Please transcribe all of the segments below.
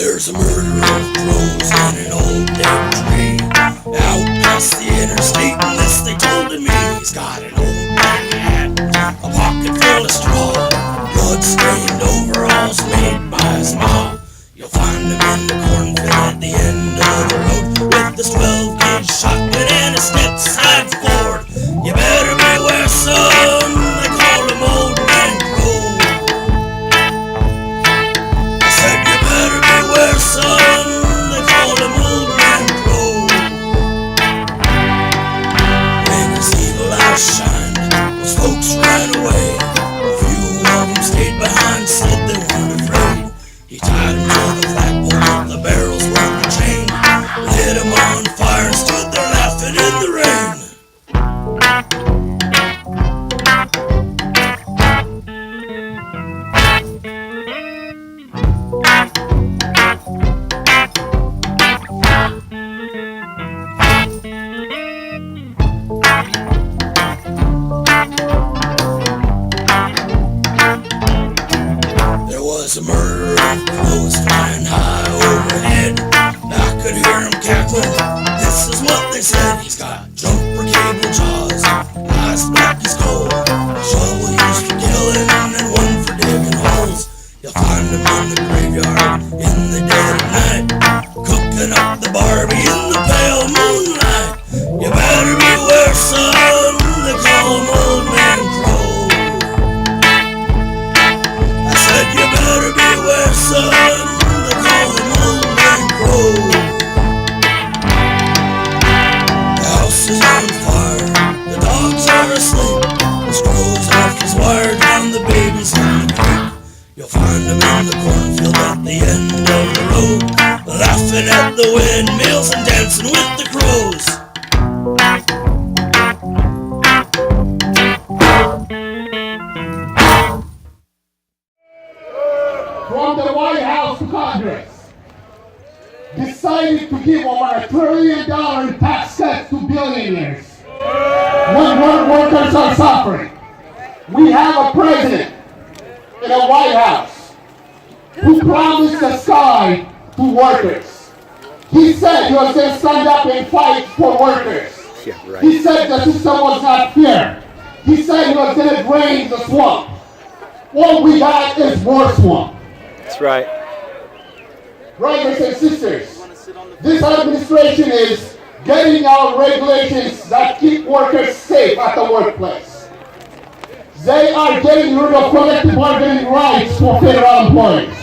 There's a murder of crows in an old dead tree out past the interstate, and this they told to me. He's got an old black hat, a pocket full of straw, blood-stained overalls made by his ma. You'll find him in the cornfield at the end of the road with this 12-gauge shotgun and a step-side Ford. You better beware, son, they call him Old Man Crow. I said you better beware, son, they call him Old Man Crow. When his evil eyes shined, those folks ran away. A few of them stayed behind, said they weren't afraid. He tied him to the flagpole with the barrels round the chain, lit him on fire and stood there laughing in the rain. There was a murder of crows flying high overhead. I could hear them cackling. This is what they said. He's got jumper cable jaws, eyes black as coal, a shovel used for killing and one for digging holes. You'll find him in the graveyard in the dead of night, cooking up the Barbie in the pale moonlight. You better beware, son, they call him Old Man Crow. I said you better beware, son, they call him Old Man Crow. The house is on fire, the dogs are asleep, the screws off his wire down the baby's in the creek. You'll find him in the cornfield at the end of the road, laughing at the windmills and dancing with the crows. From the White House to Congress, decided to give over $1 trillion in tax cuts to billionaires when workers are suffering. We have a president in the White House who promised the sky to workers. He said he was going to stand up and fight for workers. Yeah, right. He said the system was not fair. He said he was going to drain the swamp. What we got is more swamp. That's right. Brothers and sisters, this administration is getting our regulations that keep workers safe at the workplace. They are getting rid of collective bargaining rights for federal employees.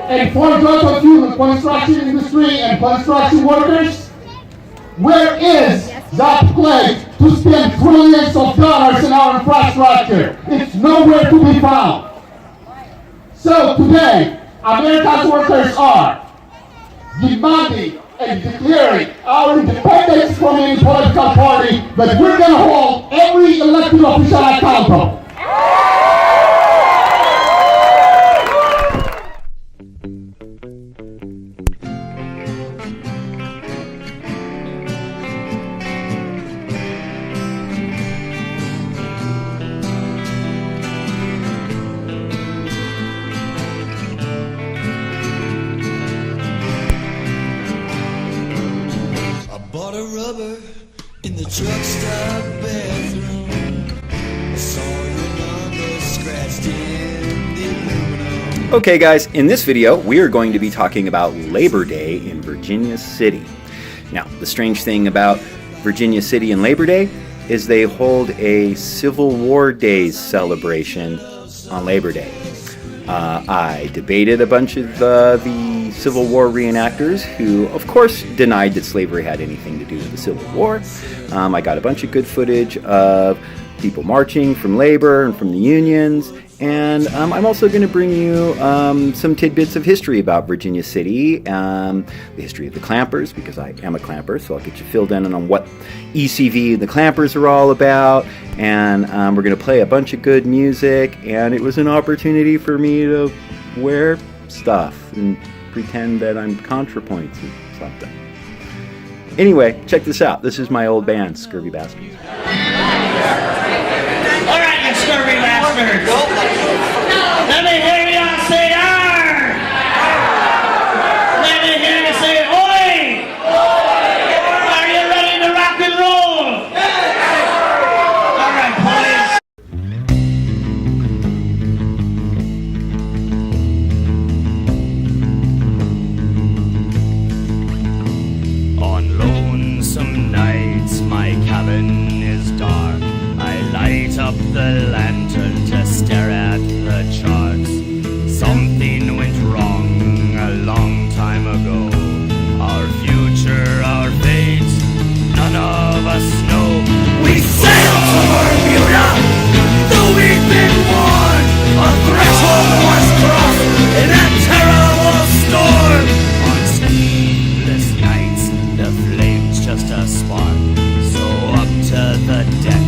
And for those of you in the construction industry and construction workers, where is that pledge to spend trillions of dollars in our infrastructure? It's nowhere to be found. So today, America's workers are demanding and declaring our independence from any political party, but we're going to hold every elected official accountable. Bought a rubber in the truck stop bathroom. I saw your number scratched in the aluminum. Okay guys, in this video we are going to be talking about Labor Day in Virginia City. Now, the strange thing about Virginia City and Labor Day is they hold a Civil War Days celebration on Labor Day. I debated a bunch of the Civil War reenactors who, of course, denied that slavery had anything to do with the Civil War. I got a bunch of good footage of people marching from labor and from the unions. And I'm also going to bring you some tidbits of history about Virginia City, the history of the Clampers, because I am a Clamper, so I'll get you filled in on what ECV and the Clampers are all about. And we're going to play a bunch of good music, and it was an opportunity for me to wear stuff and pretend that I'm ContraPoints and something. Anyway, check this out. This is my old band, Scurvy Bastards. All right, you scurvy bastards. Let me hear y'all say arr! cabin is dark. I light up the lantern to stare at the charts. Something went wrong a long time ago. Our future, our fate, none of us know. We sailed to Bermuda, though we'd been warned. A threshold was crossed in that terrible storm. On sleepless nights, the flames just a spark. So up to the deck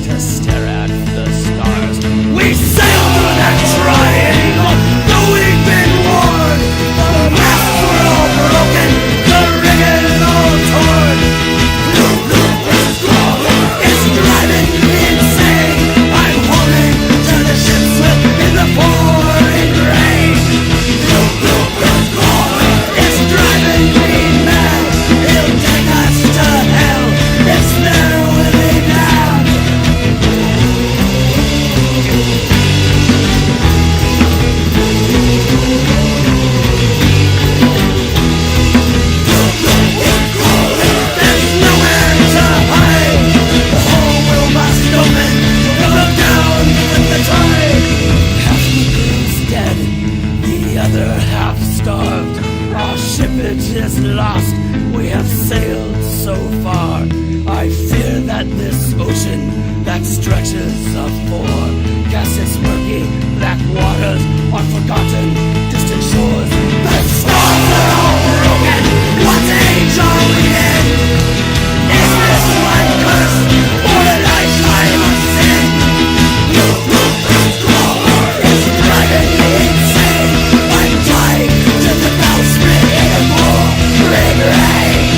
to stare at the stars. We sailed through that triangle, though we'd been warned. The masts were all broken, the rigging all torn. It's driving me insane. I'm holding to the ship's wheel in the pouring rain. It's driving me mad. It'll take us to hell. It's there with me now. There's nowhere to hide. The whole world must open. We'll go down with the tide. Half the crew's dead, the other half starved. Our ship it is lost. We have sailed so far. I fear that this ocean that stretches afar, gases murky, black waters on forgotten distant shores. The stars are all broken. What age are we in? Is this one curse or a lifetime of sin? It's driving me insane. I'm tied to the bowsprit in a pouring rain.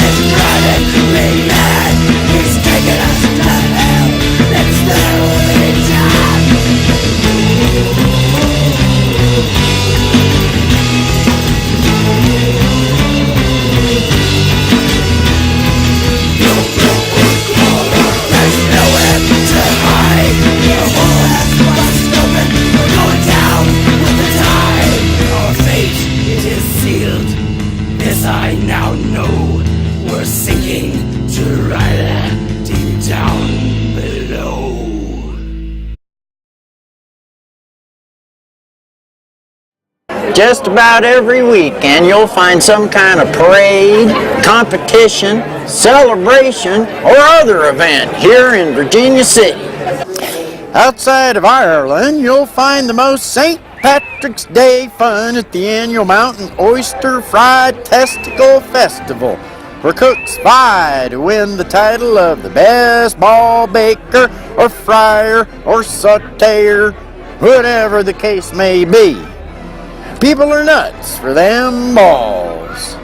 It's driving me mad. He's taking us to hell. It's the only time. There's nowhere to hide. The whole has bust open. We're going down with the tide. Our fate, it is sealed. This I now know. We're sinking to right deep down below. Just about every weekend you'll find some kind of parade, competition, celebration, or other event here in Virginia City. Outside of Ireland, you'll find the most St. Patrick's Day fun at the annual Mountain Oyster Fried Testicle Festival, where cooks vie to win the title of the best ball baker or fryer or sauteer, whatever the case may be. People are nuts for them balls.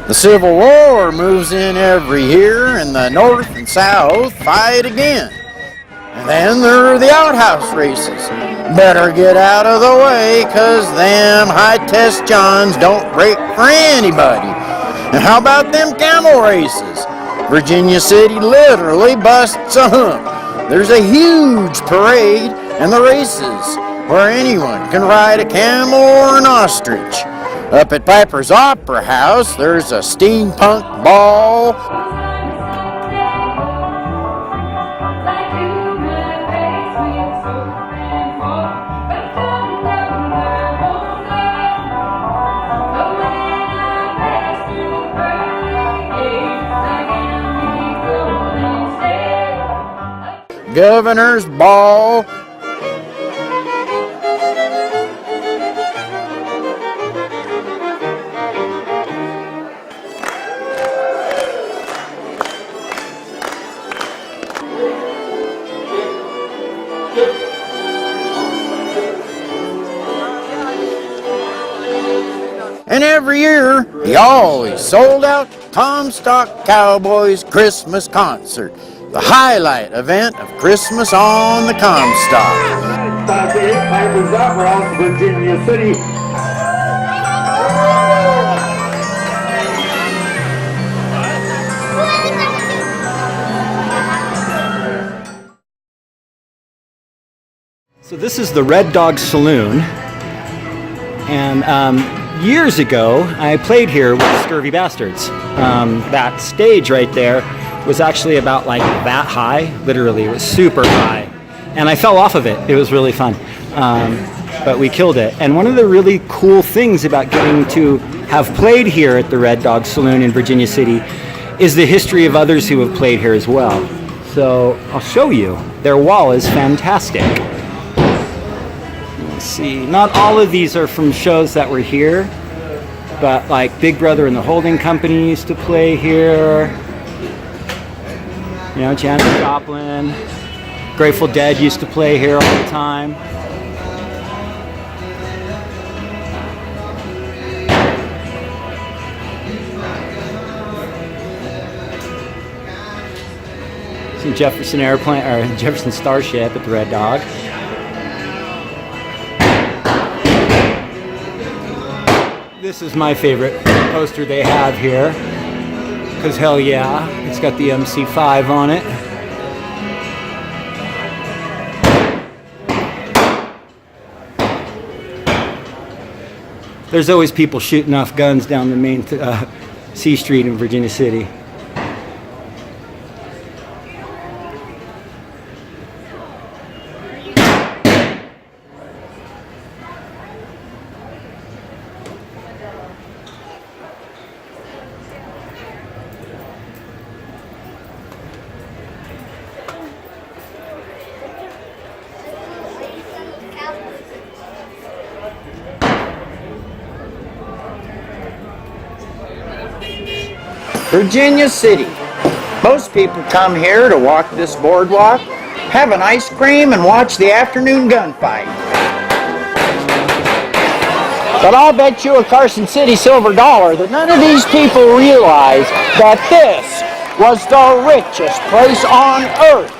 The Civil War moves in every year, and the North and South fight again. And then there are the outhouse races. Better get out of the way, 'cause them high-test Johns don't break for anybody. And how about them camel races? Virginia City literally busts a hump. There's a huge parade and the races, where anyone can ride a camel or an ostrich. Up at Piper's Opera House, there's a steampunk ball. Governor's Ball. And every year, the always sold-out Comstock Cowboys Christmas concert, the highlight event of Christmas on the Comstock. Piper's Opera House, Virginia City. So this is the Red Dog Saloon, and years ago I played here with the Scurvy Bastards. that stage right there was actually about like that high. Literally, it was super high. And I fell off of it. It was really fun. But we killed it. And one of the really cool things about getting to have played here at the Red Dog Saloon in Virginia City is the history of others who have played here as well. So I'll show you. Their wall is fantastic. Let's see. Not all of these are from shows that were here, but like Big Brother and the Holding Company used to play here. You know, Janis Joplin. Grateful Dead used to play here all the time. Some Jefferson Airplane or Jefferson Starship at the Red Dog. This is my favorite poster they have here, because hell yeah, it's got the MC5 on it. There's always people shooting off guns down the main C Street in Virginia City. Virginia City. Most people come here to walk this boardwalk, have an ice cream, and watch the afternoon gunfight. But I'll bet you a Carson City silver dollar that none of these people realize that this was the richest place on earth.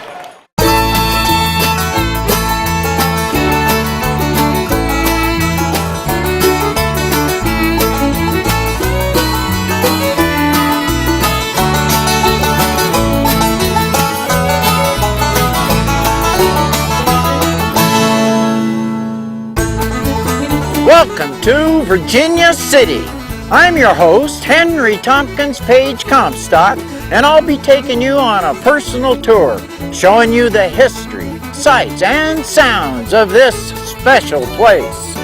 Welcome to Virginia City. I'm your host, Henry Tompkins Page Comstock, and I'll be taking you on a personal tour, showing you the history, sights, and sounds of this special place.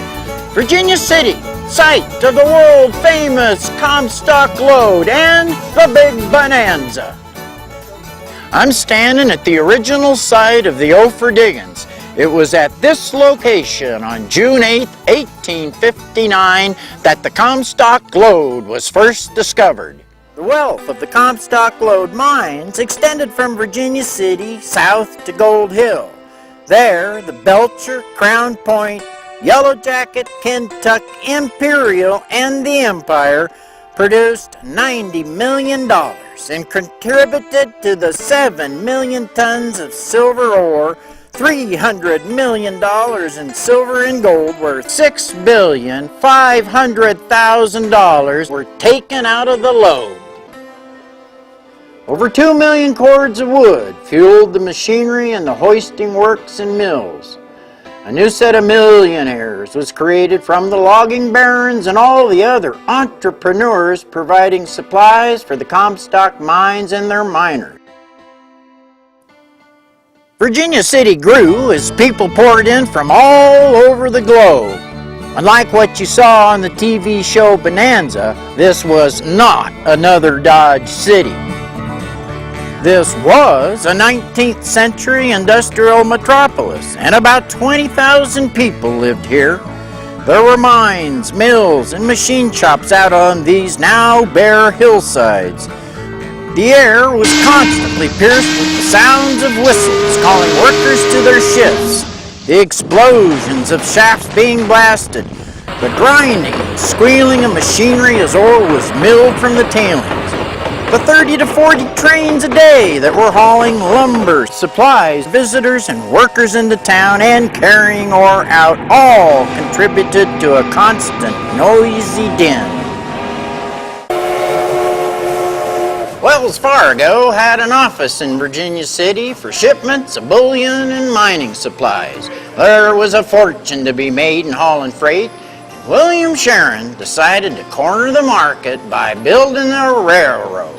Virginia City, site of the world-famous Comstock Lode and the Big Bonanza. I'm standing at the original site of the Ophir Diggings. It was at this location on June 8, 1859, that the Comstock Lode was first discovered. The wealth of the Comstock Lode mines extended from Virginia City south to Gold Hill. There, the Belcher, Crown Point, Yellow Jacket, Kentuck, Imperial, and the Empire produced $90 million and contributed to the 7 million tons of silver ore, $300 million in silver and gold, worth $6,500,000 were taken out of the lode. Over 2 million cords of wood fueled the machinery in the hoisting works and mills. A new set of millionaires was created from the logging barons and all the other entrepreneurs providing supplies for the Comstock mines and their miners. Virginia City grew as people poured in from all over the globe. Unlike what you saw on the TV show Bonanza, this was not another Dodge City. This was a 19th century industrial metropolis, and about 20,000 people lived here. There were mines, mills, and machine shops out on these now bare hillsides. The air was constantly pierced with the sounds of whistles calling workers to their shifts, the explosions of shafts being blasted, the grinding and squealing of machinery as ore was milled from the tailings, the 30 to 40 trains a day that were hauling lumber, supplies, visitors, and workers into town and carrying ore out all contributed to a constant noisy din. Wells Fargo had an office in Virginia City for shipments of bullion and mining supplies. There was a fortune to be made in hauling freight. William Sharon decided to corner the market by building a railroad.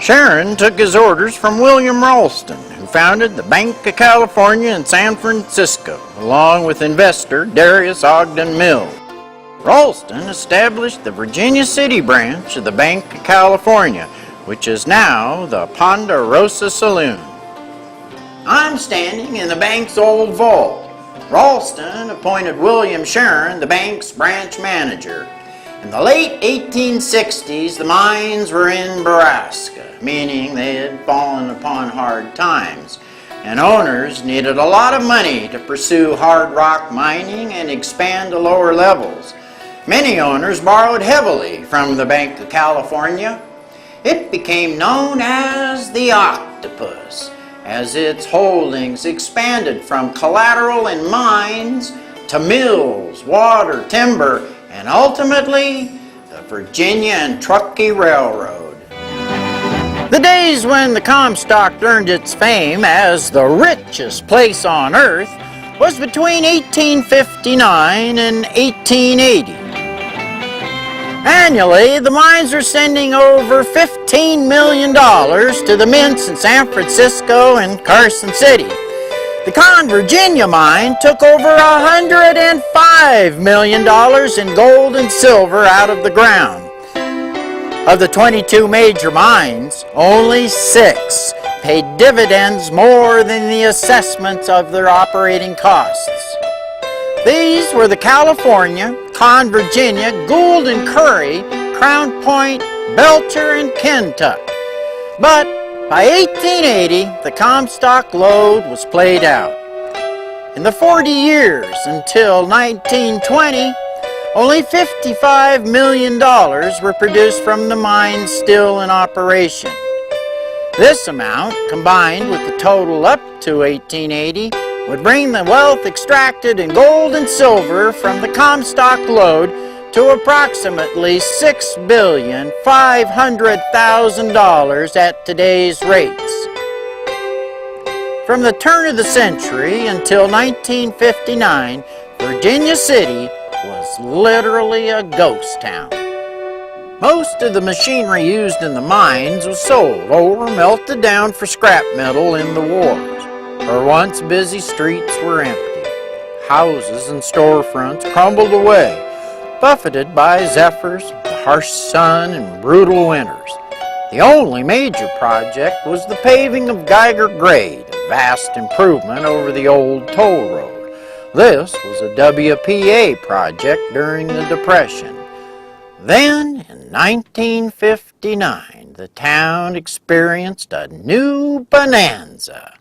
Sharon took his orders from William Ralston, who founded the Bank of California in San Francisco, along with investor Darius Ogden Mills. Ralston established the Virginia City branch of the Bank of California, which is now the Ponderosa Saloon. I'm standing in the bank's old vault. Ralston appointed William Sharon the bank's branch manager. In the late 1860s, the mines were in Nebraska, meaning they had fallen upon hard times, and owners needed a lot of money to pursue hard rock mining and expand to lower levels. Many owners borrowed heavily from the Bank of California. It became known as the Octopus, as its holdings expanded from collateral in mines to mills, water, timber, and ultimately the Virginia and Truckee Railroad. The days when the Comstock earned its fame as the richest place on earth was between 1859 and 1880. Annually, the mines are sending over $15 million to the mints in San Francisco and Carson City. The Virginia mine took over $105 million in gold and silver out of the ground. Of the 22 major mines, only 6 paid dividends more than the assessments of their operating costs. These were the California, Virginia, Gould and Curry, Crown Point, Belcher, and Kentuck. But by 1880, the Comstock lode was played out. In the 40 years until 1920, only $55 million were produced from the mines still in operation. This amount, combined with the total up to 1880, would bring the wealth extracted in gold and silver from the Comstock lode to approximately $6,500,000 at today's rates. From the turn of the century until 1959, Virginia City was literally a ghost town. Most of the machinery used in the mines was sold or melted down for scrap metal in the wars. Our once busy streets were empty. Houses and storefronts crumbled away, buffeted by zephyrs, the harsh sun, and brutal winters. The only major project was the paving of Geiger Grade, a vast improvement over the old toll road. This was a WPA project during the Depression. Then, in 1959, the town experienced a new bonanza.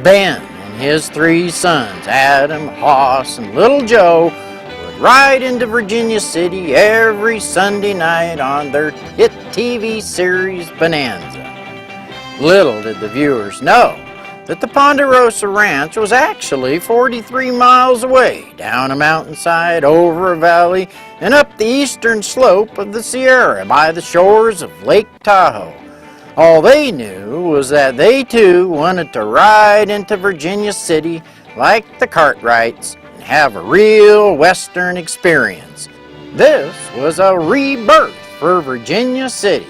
Ben and his 3 sons, Adam, Hoss, and Little Joe, would ride into Virginia City every Sunday night on their hit TV series Bonanza. Little did the viewers know that the Ponderosa Ranch was actually 43 miles away, down a mountainside, over a valley, and up the eastern slope of the Sierra by the shores of Lake Tahoe. All they knew was that they too wanted to ride into Virginia City like the Cartwrights and have a real Western experience. This was a rebirth for Virginia City.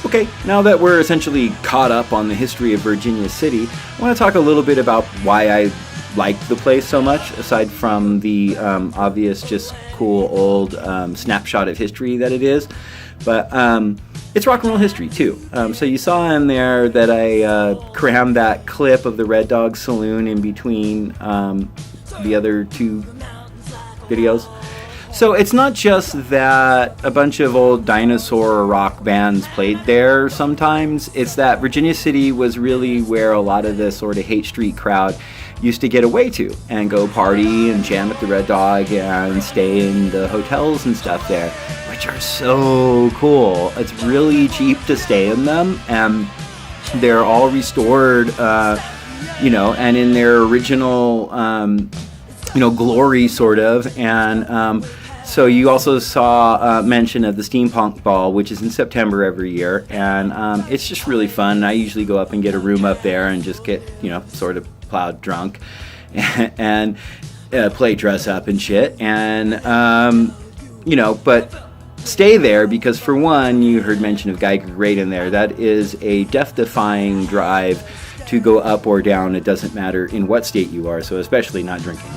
Okay, now that we're essentially caught up on the history of Virginia City, I want to talk a little bit about why I like the place so much, aside from the obvious, just cool old snapshot of history that it is. But it's rock and roll history too. So you saw in there that I crammed that clip of the Red Dog Saloon in between the other 2 videos. So it's not just that a bunch of old dinosaur rock bands played there sometimes. It's that Virginia City was really where a lot of the sort of Hate Street crowd used to get away to and go party and jam at the Red Dog and stay in the hotels and stuff there, which are so cool. It's really cheap to stay in them, and they're all restored, and in their original, glory, sort of. And so you also saw mention of the Steampunk Ball, which is in September every year, and it's just really fun. I usually go up and get a room up there and just get, sort of plowed drunk. And play dress up and shit, and but stay there because, for one, you heard mention of Geiger Grade in there. That is a death-defying drive to go up or down. It doesn't matter in what state you are, so especially not drinking.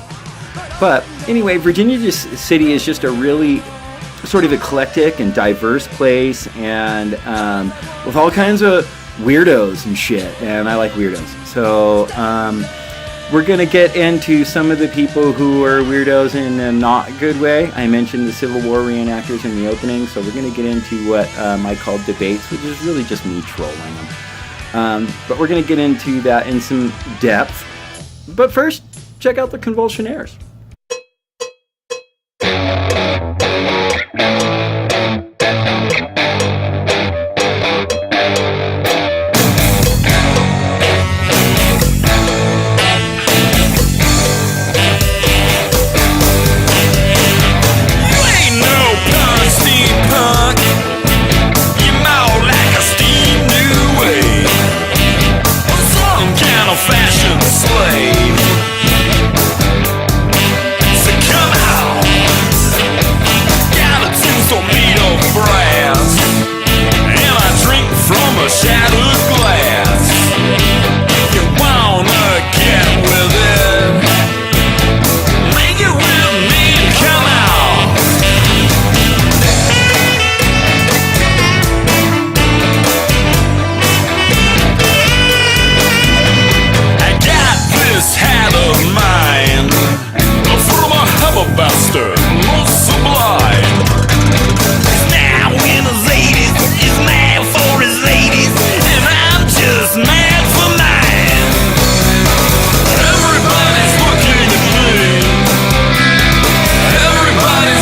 But anyway, Virginia City is just a really sort of eclectic and diverse place, and with all kinds of weirdos and shit, and I like weirdos. So we're going to get into some of the people who are weirdos in a not good way. I mentioned the Civil War reenactors in the opening, so we're going to get into what I call debates, which is really just me trolling them. But we're going to get into that in some depth. But first, check out the Convulsionaires. Everybody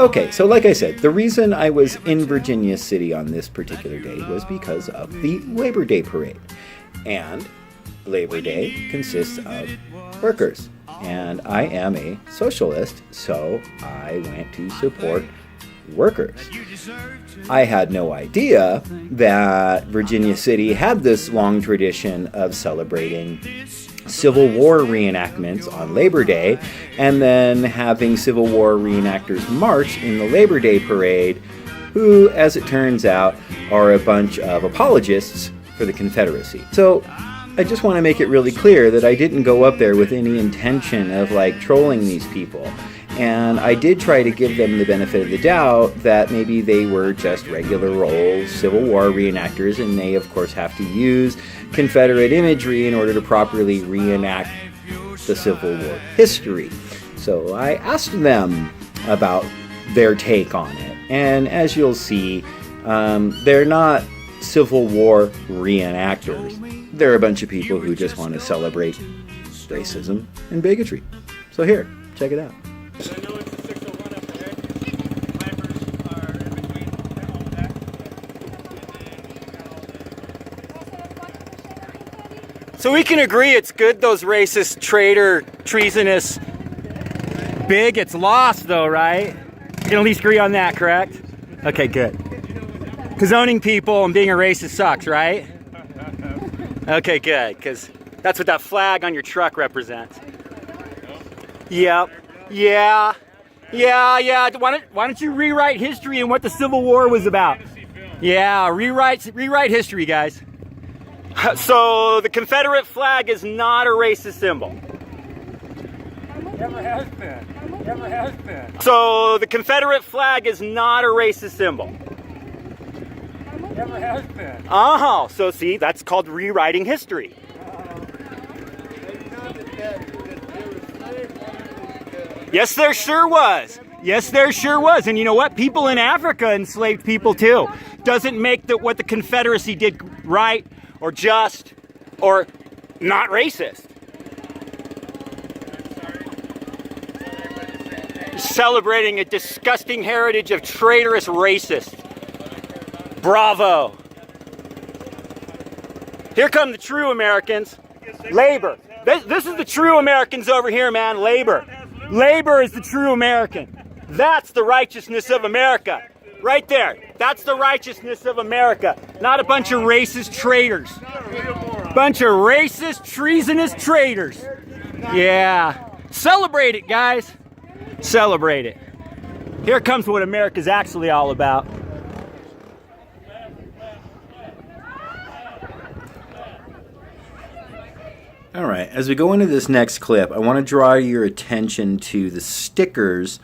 Okay, so like I said, the reason I was in Virginia City on this particular day was because of the Labor Day parade. And Labor Day consists of workers. And I am a socialist, so I went to support workers. I had no idea that Virginia City had this long tradition of celebrating Civil War reenactments on Labor Day, and then having Civil War reenactors march in the Labor Day parade, who, as it turns out, are a bunch of apologists for the Confederacy. So I just want to make it really clear that I didn't go up there with any intention of trolling these people. And I did try to give them the benefit of the doubt that maybe they were just regular old Civil War reenactors, and they of course have to use Confederate imagery in order to properly reenact the Civil War history. So I asked them about their take on it, and as you'll see, they're not Civil War reenactors. They're a bunch of people who just want to celebrate racism and bigotry. So here, check it out. I know it's the 601 up ahead. Climbers are in between all that. So we can agree it's good those racist, traitor, treasonous bigots lost though, right? We can at least agree on that, correct? Okay, good. Because owning people and being a racist sucks, right? Okay, good, because that's what that flag on your truck represents. Yep. Yeah. Why don't you rewrite history and what the Civil War was about? Yeah, rewrite history, guys. So the Confederate flag is not a racist symbol. Never has been. Never has been. So the Confederate flag is not a racist symbol. Never has been. Oh, so see, that's called rewriting history. Yes, there sure was. Yes, there sure was. And you know what? People in Africa enslaved people too. Doesn't make what the Confederacy did right or just or not racist. Celebrating a disgusting heritage of traitorous racists. Bravo. Here come the true Americans. Labor. This is the true Americans over here, man. Labor. Labor is the true American. That's the righteousness of America. Right there. That's the righteousness of America. Not a bunch of racist traitors. Bunch of racist, treasonous traitors. Yeah. Celebrate it, guys. Celebrate it. Here comes what America's actually all about. All right, as we go into this next clip, I want to draw your attention to the stickers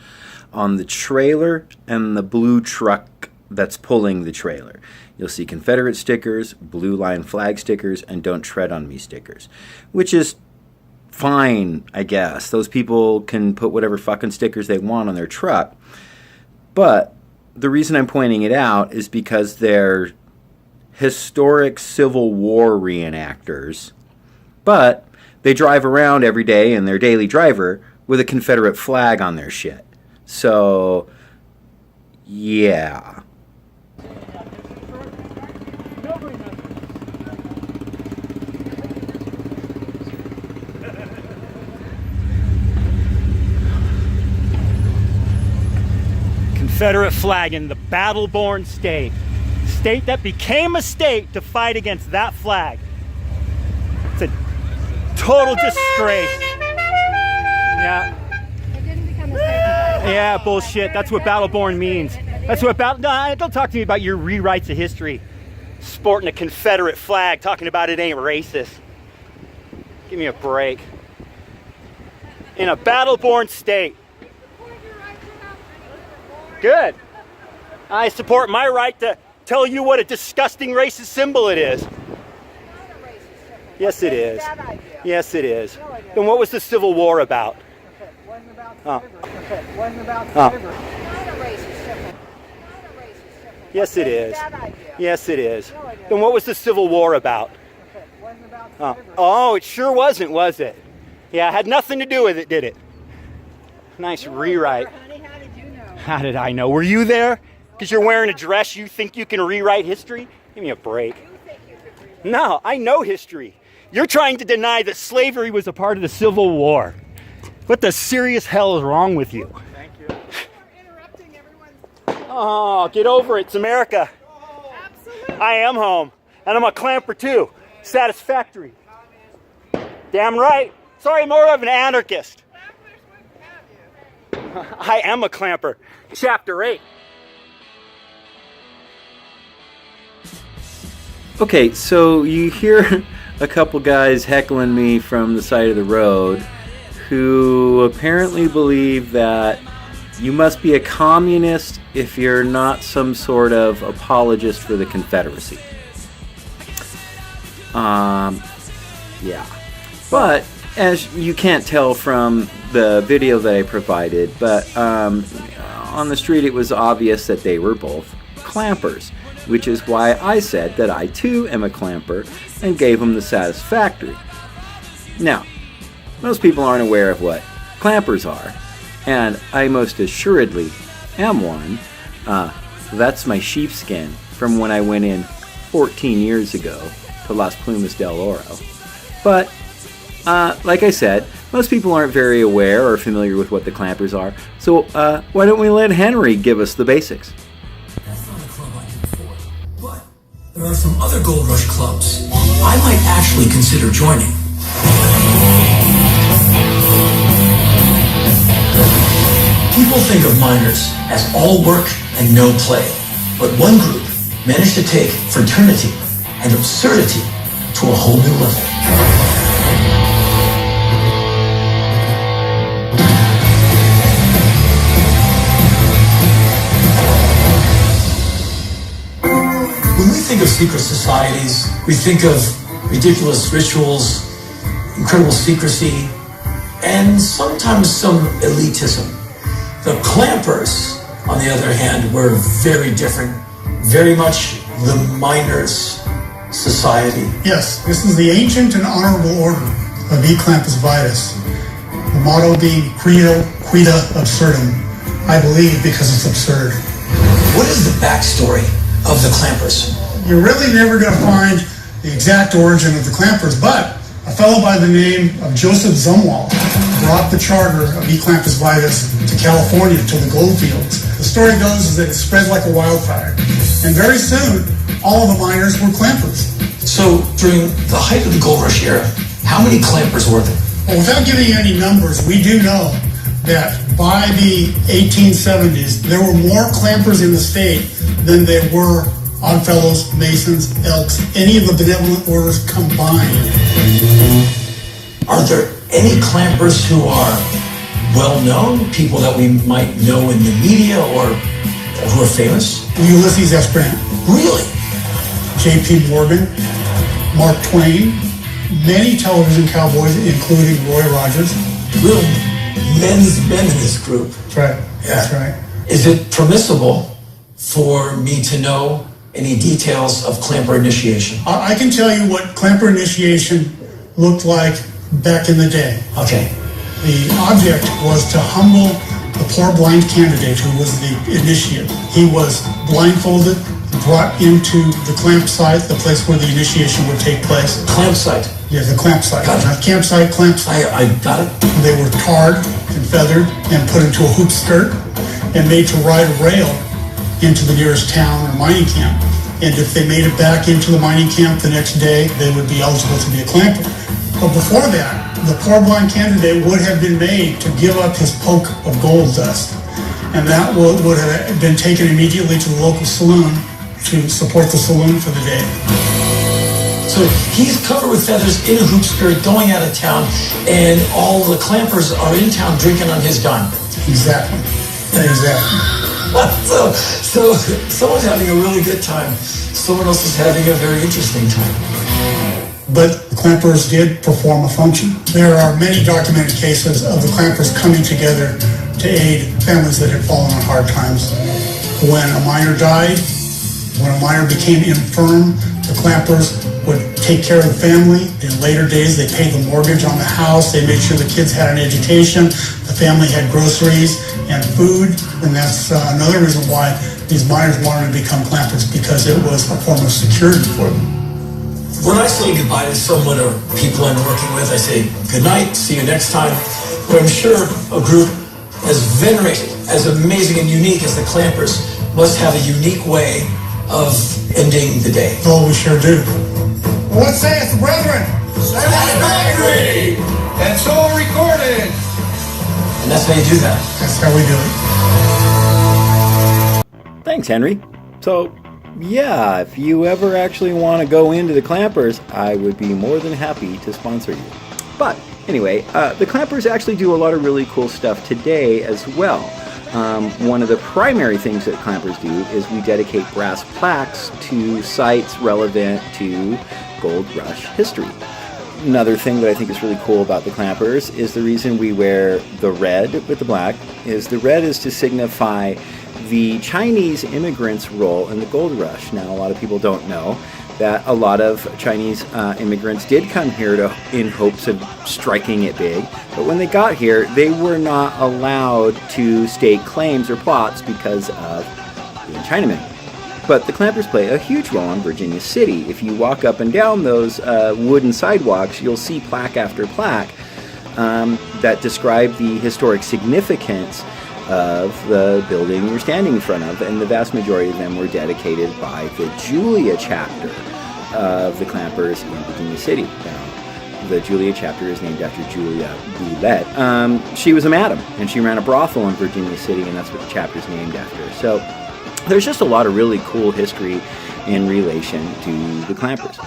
on the trailer and the blue truck that's pulling the trailer. You'll see Confederate stickers, blue line flag stickers, and don't tread on me stickers, which is fine, I guess. Those people can put whatever fucking stickers they want on their truck. But the reason I'm pointing it out is because they're historic Civil War reenactors, but they drive around every day in their daily driver with a Confederate flag on their shit. So, yeah. Confederate flag in the battle-born state. State that became a state to fight against that flag. It's a total disgrace. Yeah. It didn't become a state. Yeah, bullshit. That's what battle-born means. That's what no, don't talk to me about your rewrites of history. Sporting a Confederate flag, talking about it ain't racist. Give me a break. In a battle-born state. Good. I support my right to tell you what a disgusting racist symbol it is. Yes, it is. Yes, it is. Then what was the Civil War about? It wasn't about slavery. It wasn't about slavery. Not a racist symbol. Yes, it is. Yes, it is. Then what was the Civil War about? It wasn't about slavery. Oh, it sure wasn't, was it? Yeah, it had nothing to do with it, did it? Nice rewrite. Honey, how did you know? How did I know? Were you there? Because you're wearing a dress, you think you can rewrite history? Give me a break. No, I know history. You're trying to deny that slavery was a part of the Civil War. What the serious hell is wrong with you? Thank you. Interrupting everyone's. Oh, get over it. It's America. Absolutely. I am home. And I'm a clamper too. Satisfactory. Damn right. Sorry, more of an anarchist. I am a clamper. Chapter 8. Okay, so you hear a couple guys heckling me from the side of the road who apparently believe that you must be a communist if you're not some sort of apologist for the Confederacy. Yeah. But, as you can't tell from the video that I provided, but on the street it was obvious that they were both clampers, which is why I said that I too am a clamper and gave them the satisfactory. Now, most people aren't aware of what clampers are, and I most assuredly am one. That's my sheepskin from when I went in 14 years ago to Las Plumas del Oro. But, like I said, most people aren't very aware or familiar with what the clampers are, so why don't we let Henry give us the basics? That's not a club I can afford, but there are some other Gold Rush clubs I might actually consider joining. People think of miners as all work and no play, but one group managed to take fraternity and absurdity to a whole new level. When we think of secret societies, we think of ridiculous rituals, incredible secrecy, and sometimes some elitism. The clampers, on the other hand, were very different, very much the miners' society. Yes, this is the ancient and honorable order of E Clampus Vitus. The motto being Credo Quida Absurdum. I believe because it's absurd. What is the backstory of the clampers? You're really never going to find the exact origin of the clampers, but a fellow by the name of Joseph Zumwalt brought the charter of E Clampus Vitus to California, to the goldfields. The story goes is that it spread like a wildfire, and very soon all of the miners were clampers. So during the height of the Gold Rush era, how many clampers were there? Well, without giving you any numbers, we do know that by the 1870s, there were more clampers in the state than there were Oddfellows, Masons, Elks, any of the benevolent orders combined. Are there any clampers who are well-known, people that we might know in the media or who are famous? Ulysses S. Grant, Really? J.P. Morgan, Mark Twain, many television cowboys, including Roy Rogers. Real men's men in this group. That's right. That's right. Is it permissible for me to know any details of clamper initiation? I can tell you what clamper initiation looked like back in the day. Okay. The object was to humble the poor blind candidate who was the initiate. He was blindfolded, brought into the clamp site, the place where the initiation would take place. Clamp site. Yeah, the clamp site. Got it. Not campsite, clamp site. I got it. They were tarred and feathered and put into a hoop skirt and made to ride a rail into the nearest town or mining camp. And if they made it back into the mining camp the next day, they would be eligible to be a clamper. But before that, the poor blind candidate would have been made to give up his poke of gold dust. And that would have been taken immediately to the local saloon to support the saloon for the day. So he's covered with feathers in a hoop skirt going out of town, and all the clampers are in town drinking on his dime. Exactly. Exactly. So someone's having a really good time. Someone else is having a very interesting time. But the clampers did perform a function. There are many documented cases of the clampers coming together to aid families that had fallen on hard times. When a miner died, when a miner became infirm, the clampers would take care of the family. In later days, they paid the mortgage on the house. They made sure the kids had an education. The family had groceries. and food, and that's another reason why these miners wanted to become clampers, because it was a form of security for them. When I say goodbye to someone or people I'm working with, I say good night, see you next time. But I'm sure a group as venerated, as amazing and unique as the Clampers must have a unique way of ending the day. Oh, we sure do. Well, let's say it's the Reverend. And so recorded. And that's how you do that. That's how we do it. Thanks, Henry. So, yeah, if you ever actually want to go into the Clampers, I would be more than happy to sponsor you. But anyway, the Clampers actually do a lot of really cool stuff today as well. One of the primary things that Clampers do is we dedicate brass plaques to sites relevant to Gold Rush history. Another thing that I think is really cool about the Clampers is the reason we wear the red with the black is the red is to signify the Chinese immigrants' role in the gold rush. Now, a lot of people don't know that a lot of Chinese immigrants did come here in hopes of striking it big, but when they got here, they were not allowed to stake claims or plots because of being Chinamen. But the Clampers play a huge role in Virginia City. If you walk up and down those wooden sidewalks, you'll see plaque after plaque that describe the historic significance of the building you're standing in front of, and the vast majority of them were dedicated by the Julia chapter of the Clampers in Virginia City. Now, the Julia chapter is named after Julia Boulette. She was a madam, and she ran a brothel in Virginia City, and that's what the chapter's named after. So there's just a lot of really cool history in relation to the Clampers.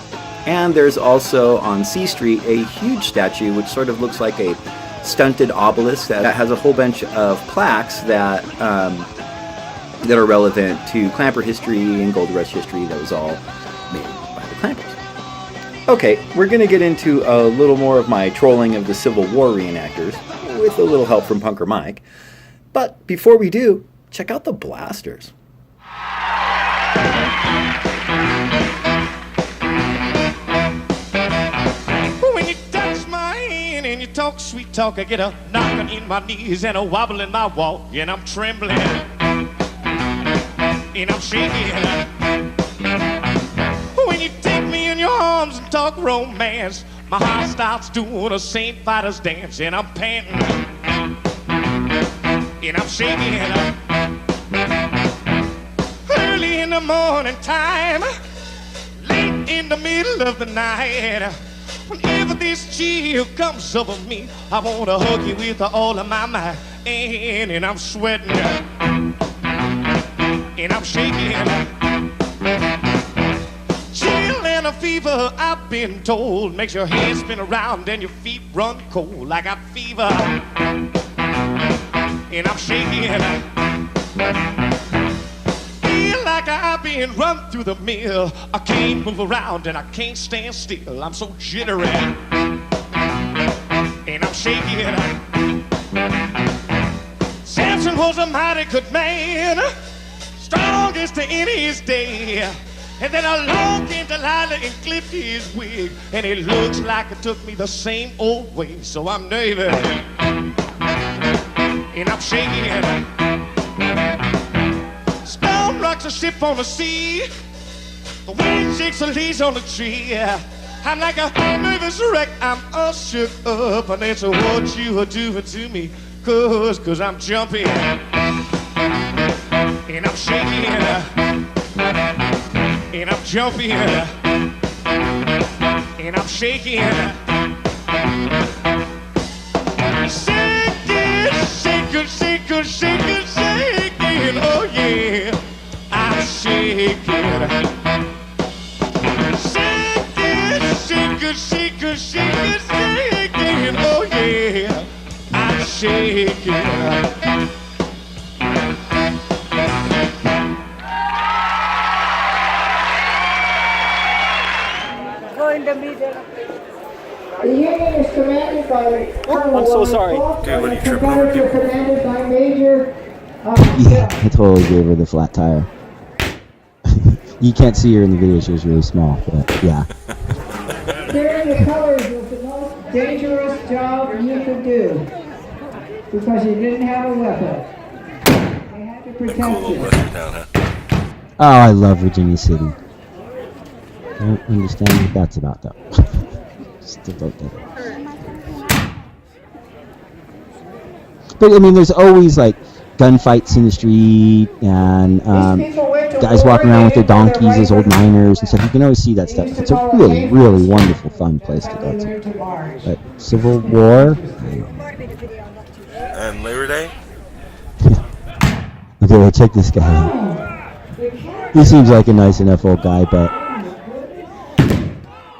And there's also on C Street a huge statue which sort of looks like a stunted obelisk that has a whole bunch of plaques that are relevant to Clamper history and Gold Rush history that was all made by the Clampers. Okay, we're going to get into a little more of my trolling of the Civil War reenactors with a little help from Punker Mike. But before we do, check out the blasters. When you touch my hand and you talk sweet talk, I get a knocking in my knees and a wobble in my walk, and I'm trembling and I'm shaking. When you take me in your arms and talk romance, my heart starts doing a St. Vitus dance, and I'm panting and I'm shaking. Early in the morning time, late in the middle of the night, whenever this chill comes over me, I want to hug you with all of my might, and I'm sweating and I'm shaking. Chill and a fever, I've been told, makes your head spin around and your feet run cold. I got fever and I'm shaking. Feel like I've been run through the mill. I can't move around and I can't stand still. I'm so jittery and I'm shaking. Samson was a mighty good man, strongest to end his day. And then along came Delilah and clipped his wig, and it looks like it took me the same old way. So I'm nervous and I'm shaking. Storm rocks a ship on the sea, the wind shakes the leaves on the tree. I'm like a nervous wreck, I'm all shook up, and that's what you are doing to me, cause I'm jumping and I'm shaking and I'm jumping and I'm shaking. Shaking, shaking, shaking, shaking, oh yeah, I'm shaking. Shaking, shaking, shaking, shaking, oh yeah, I'm shaking. The Union is commanded by Colonel I'm so sorry. Okay, what are you tripping over, Confederates are commanded by Major. Yeah, I totally gave her the flat tire. You can't see her in the video, she was really small, but yeah. Carrying the colors was the most dangerous job you could do because you didn't have a weapon. Cool little western town, huh? Oh, I love Virginia City. Don't understand what that's about, though. Just about that. But I mean, there's always like gunfights in the street and guys walking around with their donkeys as old miners and stuff. You can always see that stuff. It's a really, really wonderful, fun place to go to. But Civil War. And Labor Day? Okay, well, check this guy out. He seems like a nice enough old guy, but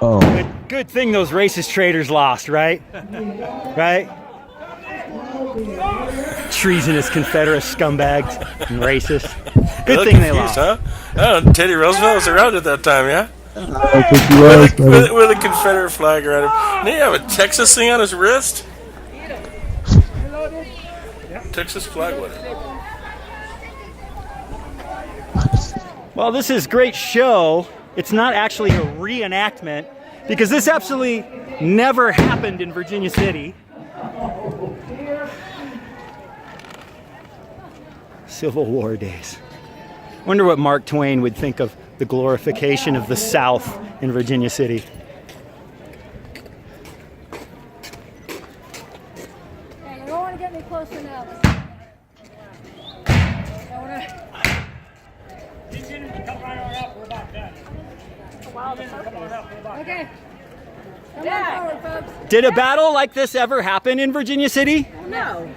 oh. Good thing those racist traders lost, right? Right? Treasonous Confederate scumbags and racists. Good thing they lost. Huh? Oh, Teddy Roosevelt was around at that time, yeah? I think he was. With a Confederate flag around him. Didn't he have a Texas thing on his wrist? Texas flag with it. Well, this is a great show. It's not actually a reenactment because this absolutely never happened in Virginia City. Civil War days. Wonder what Mark Twain would think of the glorification of the South in Virginia City. Hey, you don't want to get me close enough. Okay. Come on forward, folks. Did a battle like this ever happen in Virginia City? No.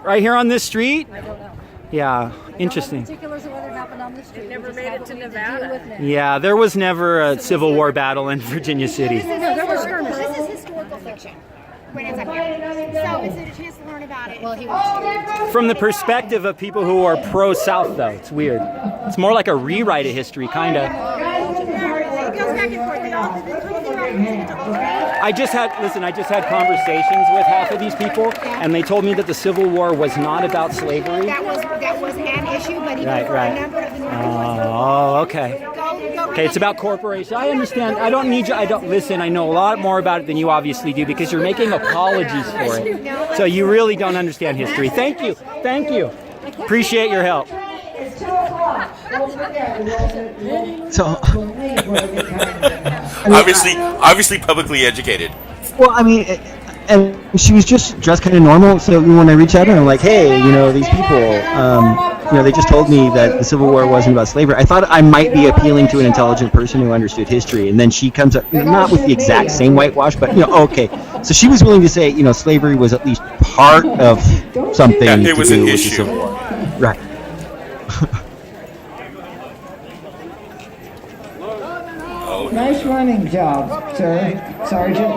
Right here on this street? I don't know. Yeah, interesting. Particulars of what happened on the street. Never made it to Nevada. Yeah, there was never a Civil War battle in Virginia City. No, there were skirmishes. This is historical fiction when it's up here. So it's a chance to learn about it. Well, he was From the perspective of people who are pro-South, though, it's weird. It's more like a rewrite of history, kind of. It goes back and forth. I just had conversations with half of these people, and they told me that the Civil War was not about slavery. That was an issue, but even for a number of the Oh, okay. Okay, it's about corporations. I understand. I don't need you. Listen, I know a lot more about it than you obviously do because you're making apologies for it. So you really don't understand history. Thank you. Thank you. Appreciate your help. So obviously publicly educated. Well, I mean, and she was just dressed kind of normal. So when I reached out to her, I'm like, hey, these people, they just told me that the Civil War wasn't about slavery. I thought I might be appealing to an intelligent person who understood history. And then she comes up, not with the exact same whitewash, but, okay. So she was willing to say, slavery was at least part of something Yeah, to it was do an with issue. the Civil War. Right. Nice running job, sir, Sergeant.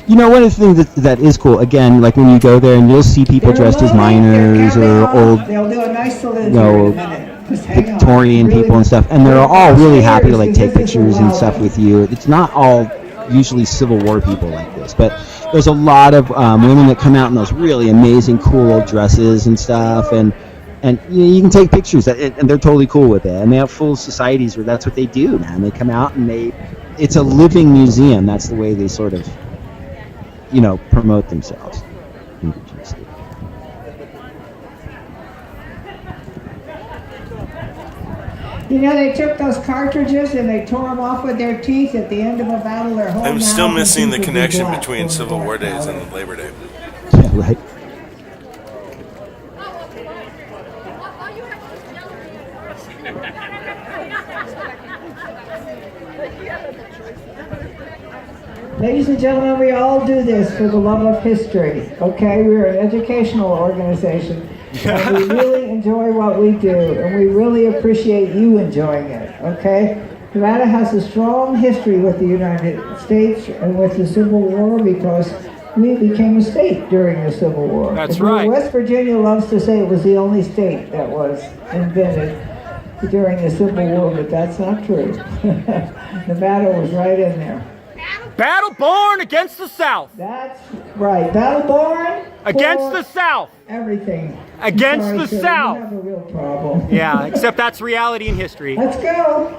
One of the things that is cool, again, like when you go there and you'll see people dressed as miners or old, They'll do a nice salute in a minute. Just hang on. Victorian people and stuff, and they're all really happy to like take pictures and stuff with you. It's not all usually Civil War people like this, but there's a lot of women that come out in those really amazing, cool old dresses and stuff, and you can take pictures, and they're totally cool with it. And they have full societies where that's what they do, man. They come out and it's a living museum. That's the way they sort of, promote themselves. They took those cartridges and they tore them off with their teeth at the end of a battle. Their whole I'm still mouth missing and the teeth would be connection black. between Civil War days and Labor Day. Yeah, right. Ladies and gentlemen, we all do this for the love of history, okay? We're an educational organization, and we really enjoy what we do, and we really appreciate you enjoying it, okay? Nevada has a strong history with the United States and with the Civil War because we became a state during the Civil War. That's right. West Virginia loves to say it was the only state that was invented during the Civil War, but that's not true. Nevada was right in there. Battle born against the South. That's right. Battle born Against the South. Everything. Against Sorry, the sir, South. We have a real problem. Yeah, except that's reality in history. Let's go.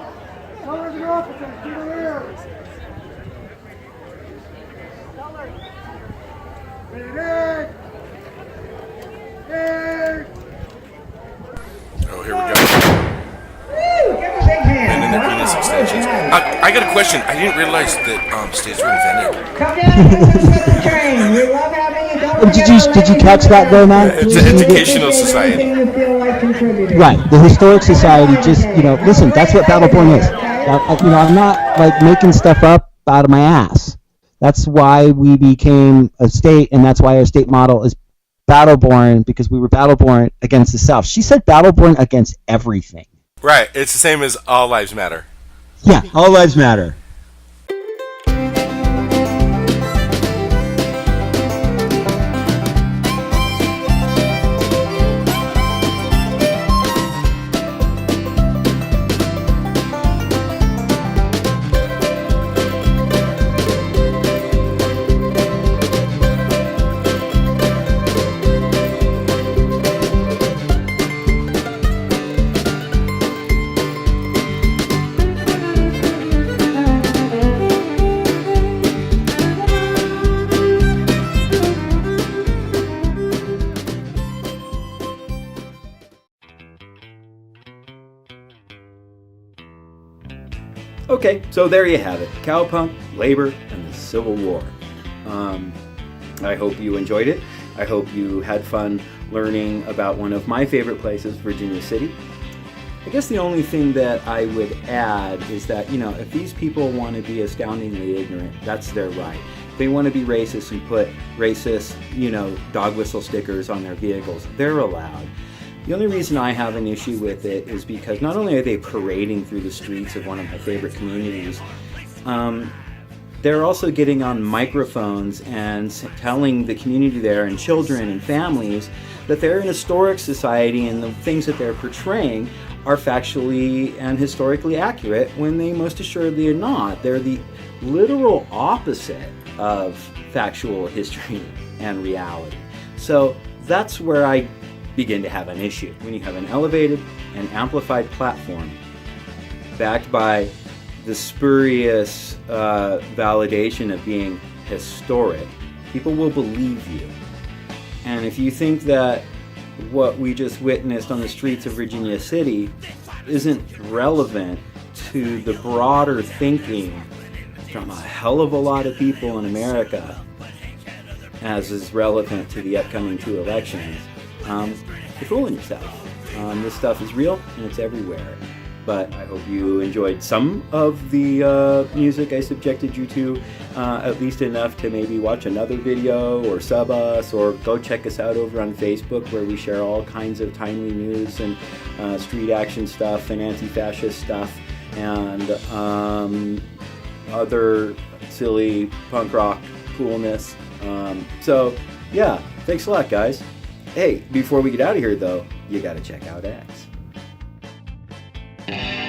Oh, here we go. And then the penis extensions. I got a question. I didn't realize that states were invented. Come down and listen to the train. We love having you. Don't Did you catch that though, man? It's an educational society. Anything you feel like contributing. Right, the Historic Society just, listen, that's what Battleborn is. I'm not like making stuff up out of my ass. That's why we became a state, and that's why our state model is Battleborn, because we were Battleborn against the South. She said Battleborn against everything. Right, it's the same as All Lives Matter. Yeah, all lives matter. Okay, so there you have it. Cowpunk, labor, and the Civil War. I hope you enjoyed it. I hope you had fun learning about one of my favorite places, Virginia City. I guess the only thing that I would add is that, if these people want to be astoundingly ignorant, that's their right. If they want to be racist and put racist, dog whistle stickers on their vehicles, they're allowed. The only reason I have an issue with it is because not only are they parading through the streets of one of my favorite communities, they're also getting on microphones and telling the community there and children and families that they're an historic society and the things that they're portraying are factually and historically accurate when they most assuredly are not. They're the literal opposite of factual history and reality. So that's where I begin to have an issue. When you have an elevated and amplified platform backed by the spurious validation of being historic, people will believe you. And if you think that what we just witnessed on the streets of Virginia City isn't relevant to the broader thinking from a hell of a lot of people in America, as is relevant to the upcoming 2 elections, you're fooling yourself. This stuff is real and it's everywhere. But I hope you enjoyed some of the music I subjected you to, at least enough to maybe watch another video or sub us or go check us out over on Facebook, where we share all kinds of timely news and street action stuff and anti-fascist stuff and other silly punk rock coolness. So yeah, thanks a lot, guys. Hey, before we get out of here though, you gotta check out X. Hey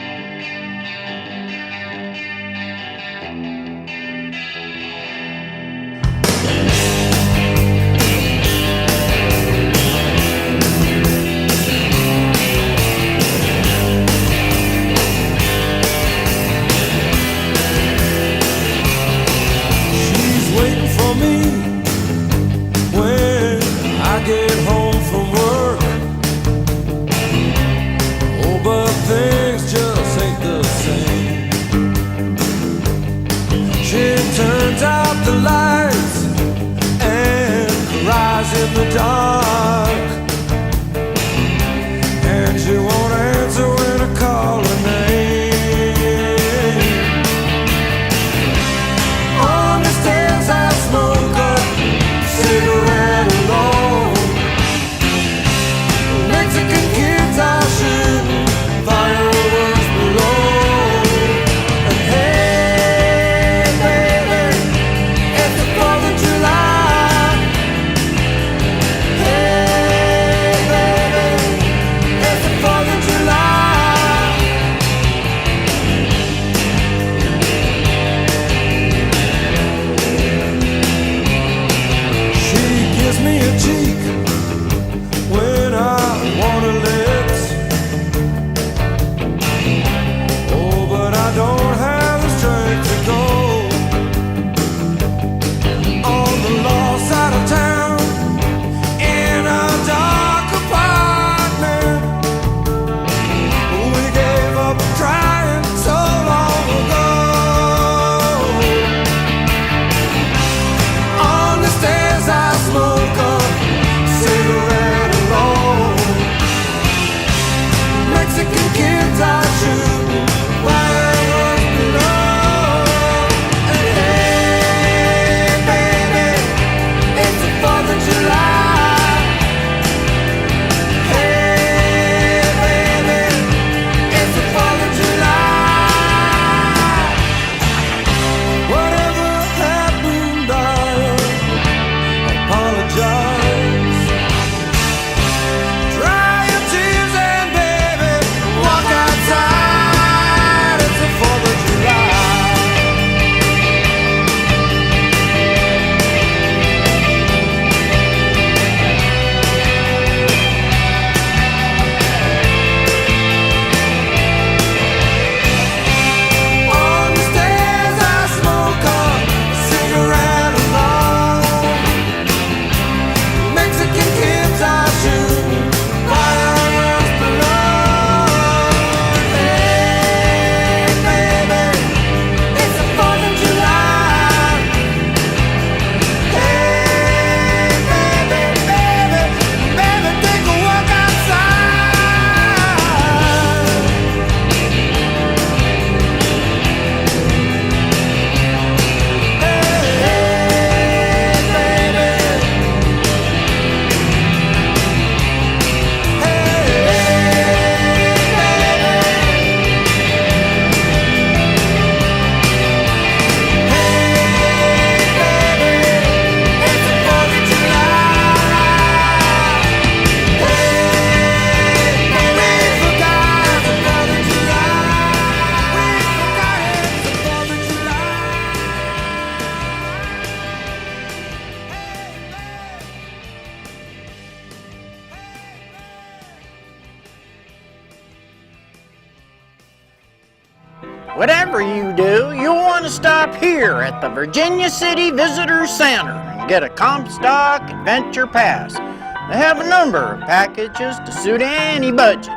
Whatever you do, you'll want to stop here at the Virginia City Visitor Center and get a Comstock Adventure Pass. They have a number of packages to suit any budget.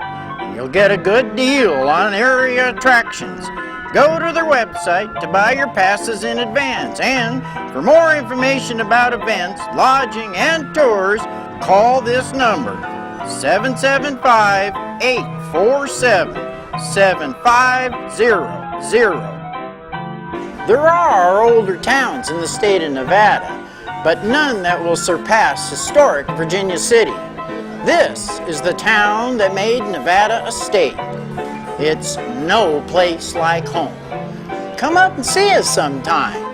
You'll get a good deal on area attractions. Go to their website to buy your passes in advance, and for more information about events, lodging, and tours, call this number, 775-847-7500. There are older towns in the state of Nevada, but none that will surpass historic Virginia City. This is the town that made Nevada a state. It's no place like home. Come up and see us sometime.